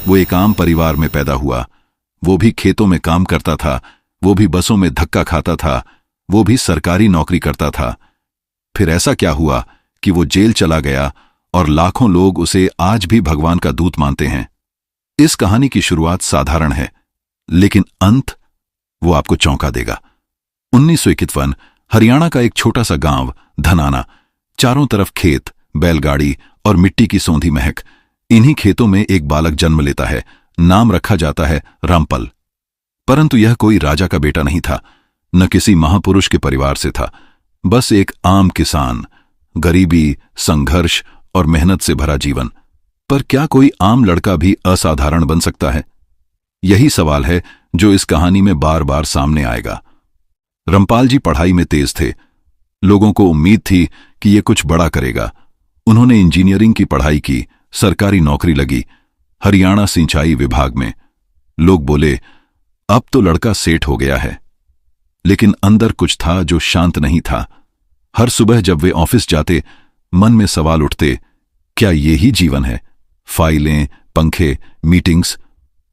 वो एक आम परिवार में पैदा हुआ। वो भी खेतों में काम करता था, वो भी बसों में धक्का खाता था, वो भी सरकारी नौकरी करता था। फिर ऐसा क्या हुआ कि वो जेल चला गया और लाखों लोग उसे आज भी भगवान का दूत मानते हैं। इस कहानी की शुरुआत साधारण है, लेकिन अंत वो आपको चौंका देगा। 1951 हरियाणा का एक छोटा सा गांव धनाना, चारों तरफ खेत, बैलगाड़ी और मिट्टी की सौंधी महक। इन्हीं खेतों में एक बालक जन्म लेता है। नाम रखा जाता है रामपल। परंतु यह कोई राजा का बेटा नहीं था, न किसी महापुरुष के परिवार से था। बस एक आम किसान, गरीबी, संघर्ष और मेहनत से भरा जीवन। पर क्या कोई आम लड़का भी असाधारण बन सकता है? यही सवाल है जो इस कहानी में बार बार सामने आएगा। रामपाल जी पढ़ाई में तेज थे। लोगों को उम्मीद थी कि ये कुछ बड़ा करेगा। उन्होंने इंजीनियरिंग की पढ़ाई की, सरकारी नौकरी लगी, हरियाणा सिंचाई विभाग में। लोग बोले, अब तो लड़का सेठ हो गया है। लेकिन अंदर कुछ था जो शांत नहीं था। हर सुबह जब वे ऑफिस जाते, मन में सवाल उठते, क्या ये ही जीवन है? फाइलें, पंखे, मीटिंग्स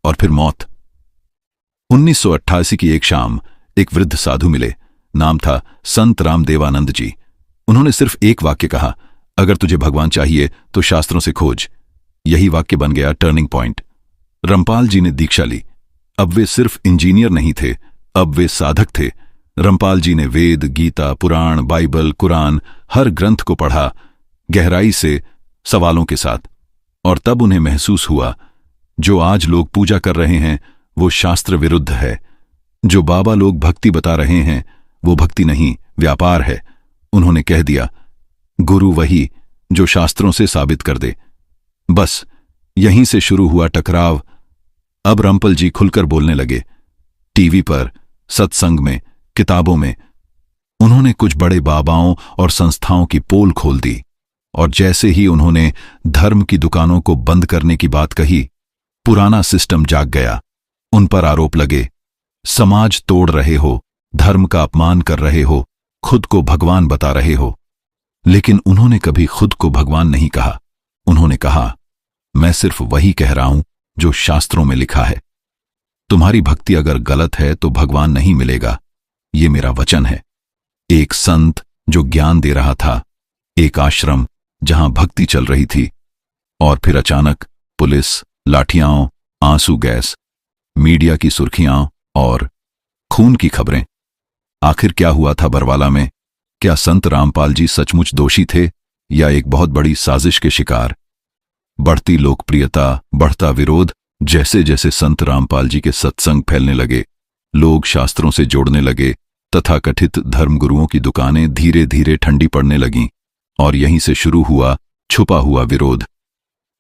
और फिर मौत। 1988 की एक शाम एक वृद्ध साधु मिले। नाम था संत रामदेवानंद जी। उन्होंने सिर्फ एक वाक्य कहा, अगर तुझे भगवान चाहिए तो शास्त्रों से खोज। यही वाक्य बन गया टर्निंग पॉइंट। रामपाल जी ने दीक्षा ली। अब वे सिर्फ इंजीनियर नहीं थे, अब वे साधक थे। रामपाल जी ने वेद, गीता, पुराण, बाइबल, कुरान, हर ग्रंथ को पढ़ा, गहराई से, सवालों के साथ। और तब उन्हें महसूस हुआ, जो आज लोग पूजा कर रहे हैं वो शास्त्र विरुद्ध है। जो बाबा लोग भक्ति बता रहे हैं वो भक्ति नहीं, व्यापार है। उन्होंने कह दिया, गुरु वही जो शास्त्रों से साबित कर दे। बस यहीं से शुरू हुआ टकराव। अब रामपाल जी खुलकर बोलने लगे। टीवी पर, सत्संग में, किताबों में। उन्होंने कुछ बड़े बाबाओं और संस्थाओं की पोल खोल दी। और जैसे ही उन्होंने धर्म की दुकानों को बंद करने की बात कही, पुराना सिस्टम जाग गया। उन पर आरोप लगे, समाज तोड़ रहे हो, धर्म का अपमान कर रहे हो, खुद को भगवान बता रहे हो। लेकिन उन्होंने कभी खुद को भगवान नहीं कहा। उन्होंने कहा, मैं सिर्फ वही कह रहा हूं जो शास्त्रों में लिखा है। तुम्हारी भक्ति अगर गलत है तो भगवान नहीं मिलेगा, ये मेरा वचन है। एक संत जो ज्ञान दे रहा था, एक आश्रम जहां भक्ति चल रही थी। और फिर अचानक पुलिस, लाठियां, आंसू गैस, मीडिया की सुर्खियां और खून की खबरें। आखिर क्या हुआ था बरवाला में? क्या संत रामपाल जी सचमुच दोषी थे या एक बहुत बड़ी साजिश के शिकार? बढ़ती लोकप्रियता, बढ़ता विरोध। जैसे जैसे संत रामपाल जी के सत्संग फैलने लगे, लोग शास्त्रों से जोड़ने लगे, तथाकथित धर्मगुरुओं की दुकानें धीरे धीरे ठंडी पड़ने लगीं। और यहीं से शुरू हुआ छुपा हुआ विरोध।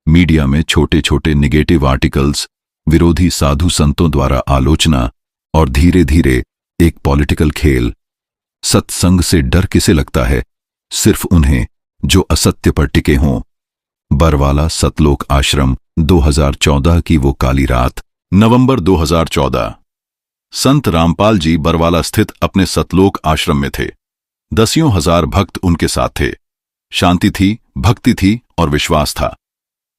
मीडिया में छोटे छोटे निगेटिव आर्टिकल्स, विरोधी साधु संतों द्वारा आलोचना और धीरे धीरे एक पॉलिटिकल खेल। सत्संग से डर किसे लगता है? सिर्फ उन्हें जो असत्य पर टिके हों। बरवाला सतलोक आश्रम, 2014 की वो काली रात, नवंबर 2014। संत रामपाल जी बरवाला स्थित अपने सतलोक आश्रम में थे। दसियों हजार भक्त उनके साथ थे। शांति थी, भक्ति थी और विश्वास था।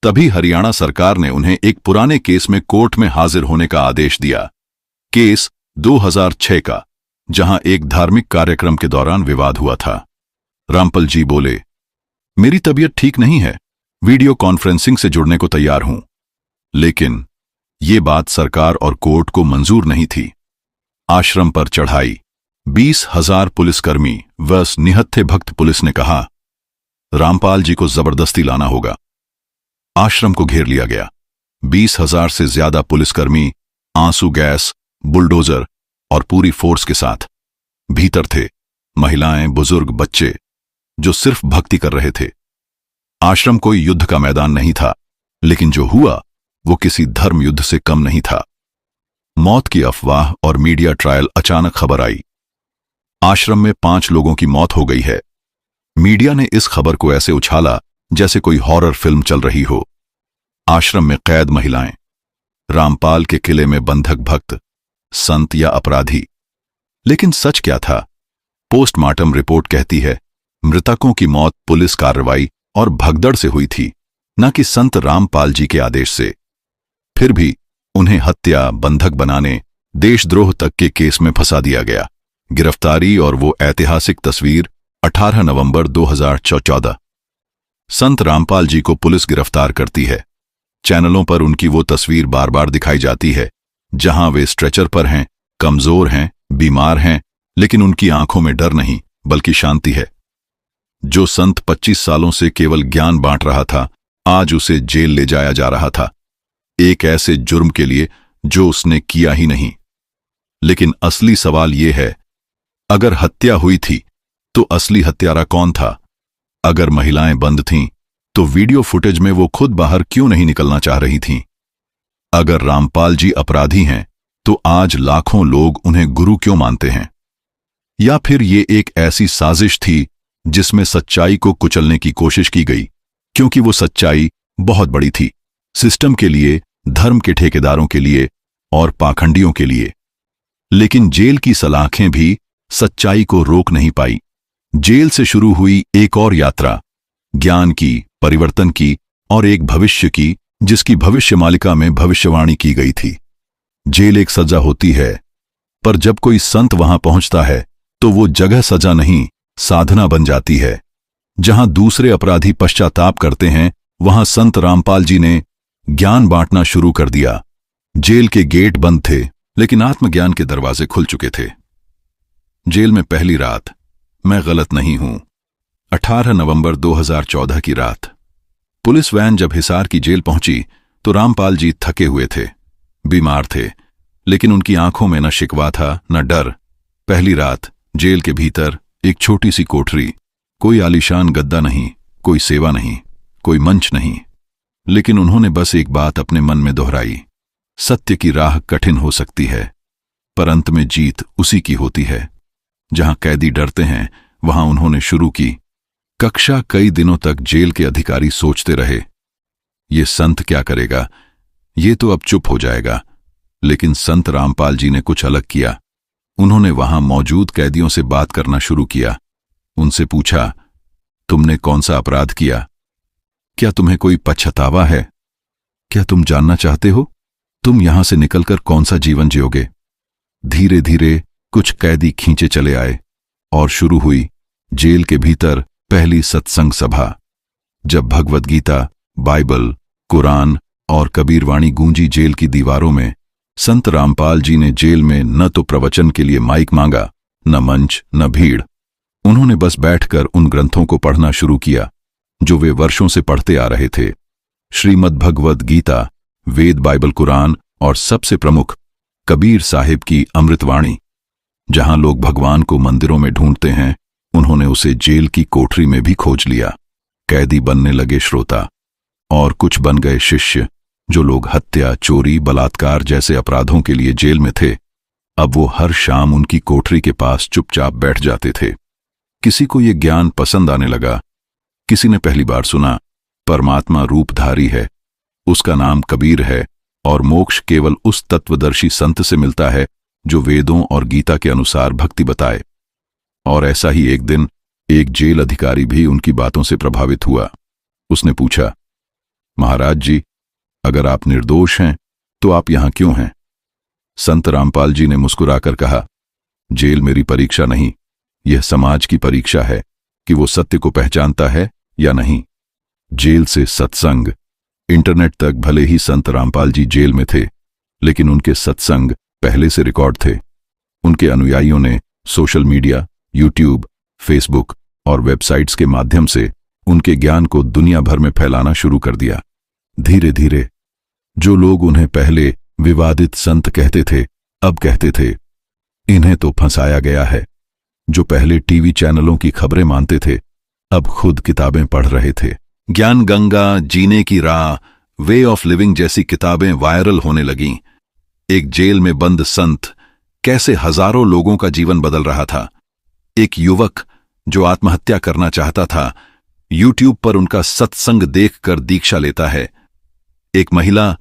तभी हरियाणा सरकार ने उन्हें एक पुराने केस में कोर्ट में हाजिर होने का आदेश दिया। केस 2006 का, जहां एक धार्मिक कार्यक्रम के दौरान विवाद हुआ था। रामपाल जी बोले, मेरी तबीयत ठीक नहीं है, वीडियो कॉन्फ्रेंसिंग से जुड़ने को तैयार हूं। लेकिन ये बात सरकार और कोर्ट को मंजूर नहीं थी। आश्रम पर चढ़ाई, 20,000 पुलिसकर्मी व निहत्थे भक्त पुलिस ने कहा, रामपाल जी को जबरदस्ती लाना होगा। आश्रम को घेर लिया गया। 20,000 से ज्यादा पुलिसकर्मी, आंसू गैस, बुलडोजर और पूरी फोर्स के साथ। भीतर थे महिलाएं, बुजुर्ग, बच्चे, जो सिर्फ भक्ति कर रहे थे। आश्रम कोई युद्ध का मैदान नहीं था, लेकिन जो हुआ वो किसी धर्म युद्ध से कम नहीं था। मौत की अफवाह और मीडिया ट्रायल अचानक खबर आई। आश्रम में 5 लोगों की मौत हो गई है। मीडिया ने इस खबर को ऐसे उछाला जैसे कोई हॉरर फिल्म चल रही हो। आश्रम में कैद महिलाएं, रामपाल के किले में बंधक भक्त, संत या अपराधी। लेकिन सच क्या था? पोस्टमार्टम रिपोर्ट कहती है मृतकों की मौत पुलिस कार्रवाई और भगदड़ से हुई थी, न कि संत रामपाल जी के आदेश से। फिर भी उन्हें हत्या, बंधक बनाने, देशद्रोह तक के केस में फंसा दिया गया। गिरफ्तारी और वो ऐतिहासिक तस्वीर 18 नवंबर 2014। संत रामपाल जी को पुलिस गिरफ्तार करती है। चैनलों पर उनकी वो तस्वीर बार बार दिखाई जाती है जहां वे स्ट्रेचर पर हैं, कमजोर हैं, बीमार हैं, लेकिन उनकी आंखों में डर नहीं बल्कि शांति है। जो संत 25 सालों से केवल ज्ञान बांट रहा था, आज उसे जेल ले जाया जा रहा था, एक ऐसे जुर्म के लिए जो उसने किया ही नहीं। लेकिन असली सवाल यह है, अगर हत्या हुई थी तो असली हत्यारा कौन था? अगर महिलाएं बंद थीं तो वीडियो फुटेज में वो खुद बाहर क्यों नहीं निकलना चाह रही थीं? अगर रामपाल जी अपराधी हैं तो आज लाखों लोग उन्हें गुरु क्यों मानते हैं? या फिर ये एक ऐसी साजिश थी जिसमें सच्चाई को कुचलने की कोशिश की गई, क्योंकि वो सच्चाई बहुत बड़ी थी, सिस्टम के लिए, धर्म के ठेकेदारों के लिए और पाखंडियों के लिए। लेकिन जेल की सलाखें भी सच्चाई को रोक नहीं पाई। जेल से शुरू हुई एक और यात्रा, ज्ञान की, परिवर्तन की और एक भविष्य की जिसकी भविष्य मालिका में भविष्यवाणी की गई थी। जेल एक सजा होती है, पर जब कोई संत वहां पहुंचता है तो वो जगह सजा नहीं, साधना बन जाती है। जहां दूसरे अपराधी पश्चाताप करते हैं, वहां संत रामपाल जी ने ज्ञान बांटना शुरू कर दिया। जेल के गेट बंद थे, लेकिन आत्मज्ञान के दरवाजे खुल चुके थे। जेल में पहली रात, मैं गलत नहीं हूं, 18 नवंबर 2014 की रात। पुलिस वैन जब हिसार की जेल पहुंची तो रामपाल जी थके हुए थे, बीमार थे, लेकिन उनकी आंखों में न शिकवा था न डर। पहली रात, जेल के भीतर एक छोटी सी कोठरी, कोई आलीशान गद्दा नहीं, कोई सेवा नहीं, कोई मंच नहीं, लेकिन उन्होंने बस एक बात अपने मन में दोहराई, सत्य की राह कठिन हो सकती है, पर अंत में जीत उसी की होती है। जहां कैदी डरते हैं, वहां उन्होंने शुरू की कक्षा। कई दिनों तक जेल के अधिकारी सोचते रहे, ये संत क्या करेगा, ये तो अब चुप हो जाएगा। लेकिन संत रामपाल जी ने कुछ अलग किया। उन्होंने वहां मौजूद कैदियों से बात करना शुरू किया। उनसे पूछा, तुमने कौन सा अपराध किया? क्या तुम्हें कोई पछतावा है? क्या तुम जानना चाहते हो तुम यहां से निकलकर कौन सा जीवन जियोगे? धीरे धीरे कुछ कैदी खींचे चले आए और शुरू हुई जेल के भीतर पहली सत्संग सभा। जब भगवद गीता, बाइबल, कुरान और कबीरवाणी गूंजी जेल की दीवारों में, संत रामपाल जी ने जेल में न तो प्रवचन के लिए माइक मांगा, न मंच, न भीड़। उन्होंने बस बैठकर उन ग्रंथों को पढ़ना शुरू किया जो वे वर्षों से पढ़ते आ रहे थे। श्रीमद् भगवद गीता, वेद, बाइबल, कुरान और सबसे प्रमुख कबीर साहिब की अमृतवाणी। जहां लोग भगवान को मंदिरों में ढूंढते हैं, उन्होंने उसे जेल की कोठरी में भी खोज लिया। कैदी बनने लगे श्रोता, और कुछ बन गए शिष्य। जो लोग हत्या, चोरी, बलात्कार जैसे अपराधों के लिए जेल में थे, अब वो हर शाम उनकी कोठरी के पास चुपचाप बैठ जाते थे। किसी को ये ज्ञान पसंद आने लगा। किसी ने पहली बार सुना, परमात्मा रूपधारी है, उसका नाम कबीर है, और मोक्ष केवल उस तत्वदर्शी संत से मिलता है जो वेदों और गीता के अनुसार भक्ति बताए। और ऐसा ही एक दिन एक जेल अधिकारी भी उनकी बातों से प्रभावित हुआ। उसने पूछा, महाराज जी, अगर आप निर्दोष हैं तो आप यहां क्यों हैं? संत रामपाल जी ने मुस्कुराकर कहा, जेल मेरी परीक्षा नहीं, यह समाज की परीक्षा है कि वो सत्य को पहचानता है या नहीं। जेल से सत्संग, इंटरनेट तक भले ही संत रामपाल जी जेल में थे, लेकिन उनके सत्संग पहले से रिकॉर्ड थे। उनके अनुयायियों ने सोशल मीडिया, यूट्यूब, फेसबुक और वेबसाइट्स के माध्यम से उनके ज्ञान को दुनिया भर में फैलाना शुरू कर दिया। धीरे धीरे जो लोग उन्हें पहले विवादित संत कहते थे, अब कहते थे, इन्हें तो फंसाया गया है। जो पहले टीवी चैनलों की खबरें मानते थे, अब खुद किताबें पढ़ रहे थे। ज्ञान गंगा, जीने की राह, वे ऑफ लिविंग जैसी किताबें वायरल होने लगीं। एक जेल में बंद संत कैसे हजारों लोगों का जीवन बदल रहा था। एक युवक जो आत्महत्या करना चाहता था, यूट्यूब पर उनका सत्संग देखकर दीक्षा लेता है। एक महिला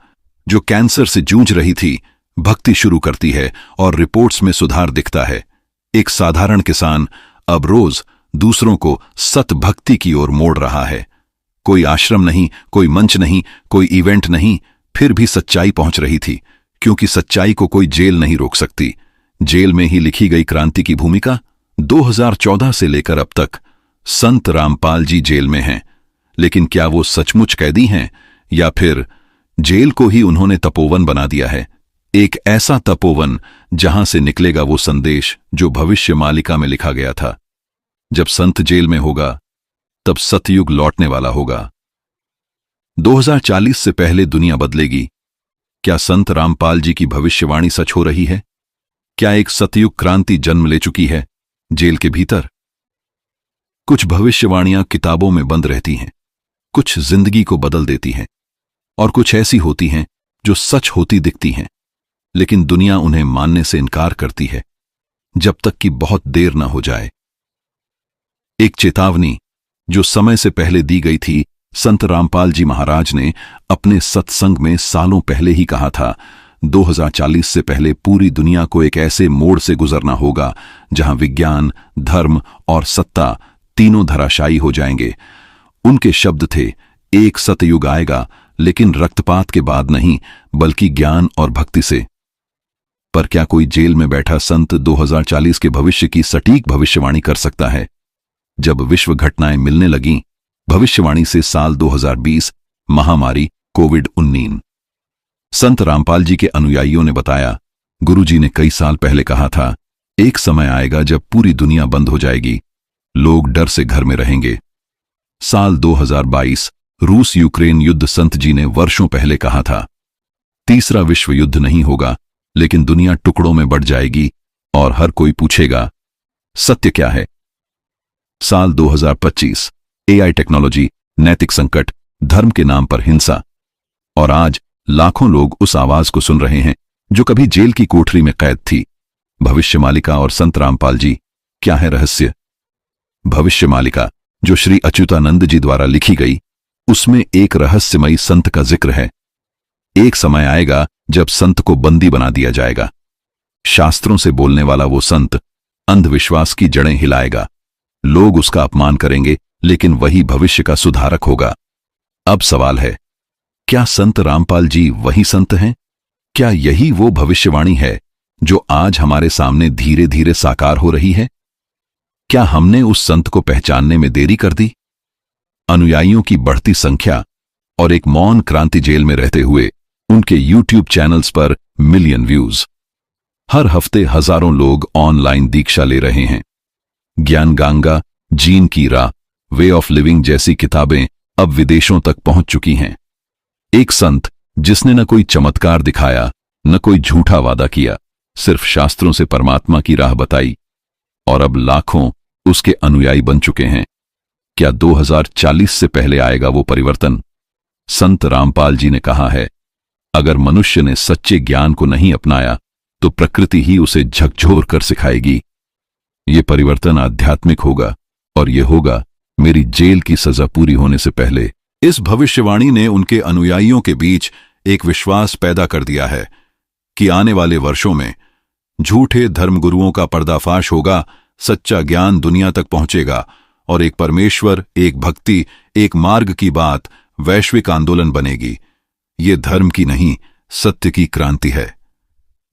जो कैंसर से जूझ रही थी, भक्ति शुरू करती है और रिपोर्ट्स में सुधार दिखता है। एक साधारण किसान अब रोज दूसरों को सत भक्ति की ओर मोड़ रहा है। कोई आश्रम नहीं, कोई मंच नहीं, कोई इवेंट नहीं, फिर भी सच्चाई पहुंच रही थी, क्योंकि सच्चाई को कोई जेल नहीं रोक सकती। जेल में ही लिखी गई क्रांति की भूमिका 2014 से लेकर अब तक संत रामपाल जी जेल में हैं। लेकिन क्या वो सचमुच कैदी हैं, या फिर जेल को ही उन्होंने तपोवन बना दिया है? एक ऐसा तपोवन जहां से निकलेगा वो संदेश जो भविष्य मालिका में लिखा गया था। जब संत जेल में होगा तब सतयुग लौटने वाला होगा। 2040 से पहले दुनिया बदलेगी। क्या संत रामपाल जी की भविष्यवाणी सच हो रही है? क्या एक सतयुग क्रांति जन्म ले चुकी है जेल के भीतर? कुछ भविष्यवाणियां किताबों में बंद रहती हैं, कुछ जिंदगी को बदल देती हैं, और कुछ ऐसी होती हैं जो सच होती दिखती हैं, लेकिन दुनिया उन्हें मानने से इनकार करती है जब तक कि बहुत देर न हो जाए। एक चेतावनी जो समय से पहले दी गई थी। संत रामपाल जी महाराज ने अपने सत्संग में सालों पहले ही कहा था, 2040 से पहले पूरी दुनिया को एक ऐसे मोड़ से गुजरना होगा जहां विज्ञान, धर्म और सत्ता तीनों धराशायी हो जाएंगे। उनके शब्द थे, एक सतयुग आएगा, लेकिन रक्तपात के बाद नहीं, बल्कि ज्ञान और भक्ति से। पर क्या कोई जेल में बैठा संत 2040 के भविष्य की सटीक भविष्यवाणी कर सकता है? जब विश्व घटनाएं मिलने लगीं, भविष्यवाणी से साल 2020, महामारी कोविड-19। संत रामपाल जी के अनुयायियों ने बताया, गुरुजी ने कई साल पहले कहा था, एक समय आएगा जब पूरी दुनिया बंद हो जाएगी, लोग डर से घर में रहेंगे। साल 2022, रूस यूक्रेन युद्ध। संत जी ने वर्षों पहले कहा था, तीसरा विश्व युद्ध नहीं होगा, लेकिन दुनिया टुकड़ों में बढ़ जाएगी और हर कोई पूछेगा, सत्य क्या है? साल 2025, एआई टेक्नोलॉजी, नैतिक संकट, धर्म के नाम पर हिंसा। और आज लाखों लोग उस आवाज को सुन रहे हैं जो कभी जेल की कोठरी में कैद थी। भविष्य मालिका और संत रामपाल जी, क्या है रहस्य? भविष्य मालिका जो श्री अच्युतानंद जी द्वारा लिखी गई, उसमें एक रहस्यमयी संत का जिक्र है। एक समय आएगा जब संत को बंदी बना दिया जाएगा। शास्त्रों से बोलने वाला वो संत अंधविश्वास की जड़ें हिलाएगा। लोग उसका अपमान करेंगे, लेकिन वही भविष्य का सुधारक होगा। अब सवाल है, क्या संत रामपाल जी वही संत हैं? क्या यही वो भविष्यवाणी है जो आज हमारे सामने धीरे धीरे साकार हो रही है? क्या हमने उस संत को पहचानने में देरी कर दी? अनुयायियों की बढ़ती संख्या और एक मौन क्रांति जेल में रहते हुए उनके यूट्यूब चैनल्स पर मिलियन व्यूज। हर हफ्ते हजारों लोग ऑनलाइन दीक्षा ले रहे हैं। ज्ञान गंगा, जीन की राह, वे ऑफ लिविंग जैसी किताबें अब विदेशों तक पहुंच चुकी हैं। एक संत जिसने न कोई चमत्कार दिखाया, न कोई झूठा वादा किया, सिर्फ शास्त्रों से परमात्मा की राह बताई, और अब लाखों उसके अनुयायी बन चुके हैं। क्या 2040 से पहले आएगा वो परिवर्तन? संत रामपाल जी ने कहा है, अगर मनुष्य ने सच्चे ज्ञान को नहीं अपनाया तो प्रकृति ही उसे झकझोर कर सिखाएगी। ये परिवर्तन आध्यात्मिक होगा, और यह होगा मेरी जेल की सजा पूरी होने से पहले। इस भविष्यवाणी ने उनके अनुयायियों के बीच एक विश्वास पैदा कर दिया है कि आने वाले वर्षों में झूठे धर्मगुरुओं का पर्दाफाश होगा, सच्चा ज्ञान दुनिया तक पहुंचेगा, और एक परमेश्वर, एक भक्ति, एक मार्ग की बात वैश्विक आंदोलन बनेगी। ये धर्म की नहीं, सत्य की क्रांति है।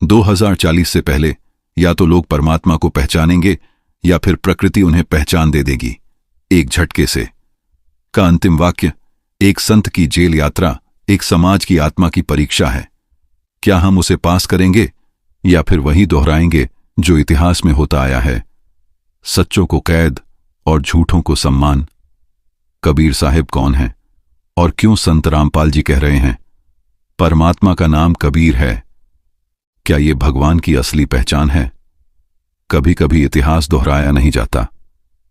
2040 से पहले या तो लोग परमात्मा को पहचानेंगे या फिर प्रकृति उन्हें पहचान दे देगी, एक झटके से। का अंतिम वाक्य एक संत की जेल यात्रा एक समाज की आत्मा की परीक्षा है। क्या हम उसे पास करेंगे या फिर वही दोहराएंगे जो इतिहास में होता आया है? सच्चों को कैद और झूठों को सम्मान। कबीर साहिब कौन है और क्यों संत रामपाल जी कह रहे हैं, परमात्मा का नाम कबीर है? क्या ये भगवान की असली पहचान है? कभी कभी इतिहास दोहराया नहीं जाता,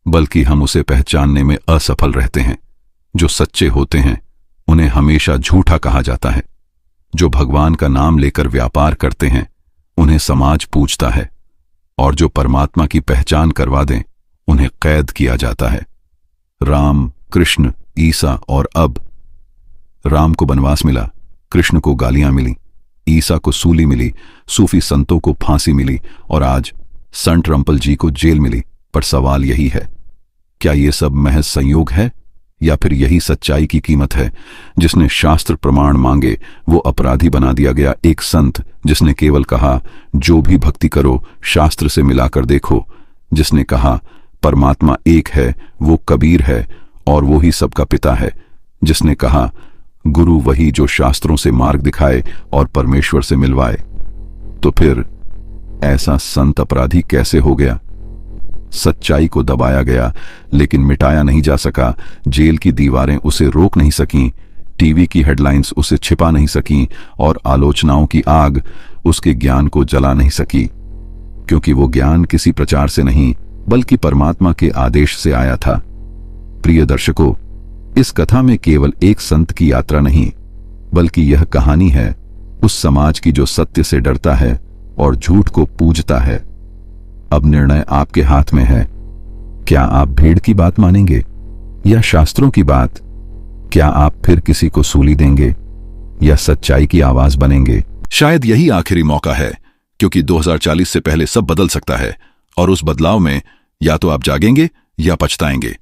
बल्कि हम उसे पहचानने में असफल रहते हैं। जो सच्चे होते हैं उन्हें हमेशा झूठा कहा जाता है। जो भगवान का नाम लेकर व्यापार करते हैं उन्हें समाज पूछता है, और जो परमात्मा की पहचान करवा दें उन्हें कैद किया जाता है। राम, कृष्ण, ईसा और अब राम को वनवास मिला, कृष्ण को गालियां मिली, ईसा को सूली मिली, सूफी संतों को फांसी मिली, और आज संत रामपाल जी को जेल मिली। पर सवाल यही है, क्या ये सब महज संयोग है या फिर यही सच्चाई की कीमत है? जिसने शास्त्र प्रमाण मांगे वो अपराधी बना दिया गया। एक संत जिसने केवल कहा जो भी भक्ति करो शास्त्र से मिलाकर देखो, जिसने कहा परमात्मा एक है वो कबीर है और वो ही सबका पिता है, जिसने कहा गुरु वही जो शास्त्रों से मार्ग दिखाए और परमेश्वर से मिलवाए। तो फिर ऐसा संत अपराधी कैसे हो गया? सच्चाई को दबाया गया लेकिन मिटाया नहीं जा सका। जेल की दीवारें उसे रोक नहीं सकीं, टीवी की हेडलाइंस उसे छिपा नहीं सकीं और आलोचनाओं की आग उसके ज्ञान को जला नहीं सकी, क्योंकि वो ज्ञान किसी प्रचार से नहीं बल्कि परमात्मा के आदेश से आया था। प्रिय दर्शकों, इस कथा में केवल एक संत की यात्रा नहीं बल्कि यह कहानी है उस समाज की जो सत्य से डरता है और झूठ को पूजता है। अब निर्णय आपके हाथ में है। क्या आप भीड़ की बात मानेंगे या शास्त्रों की बात? क्या आप फिर किसी को सूली देंगे या सच्चाई की आवाज बनेंगे? शायद यही आखिरी मौका है, क्योंकि 2040 से पहले सब बदल सकता है और उस बदलाव में या तो आप जागेंगे या पछताएंगे।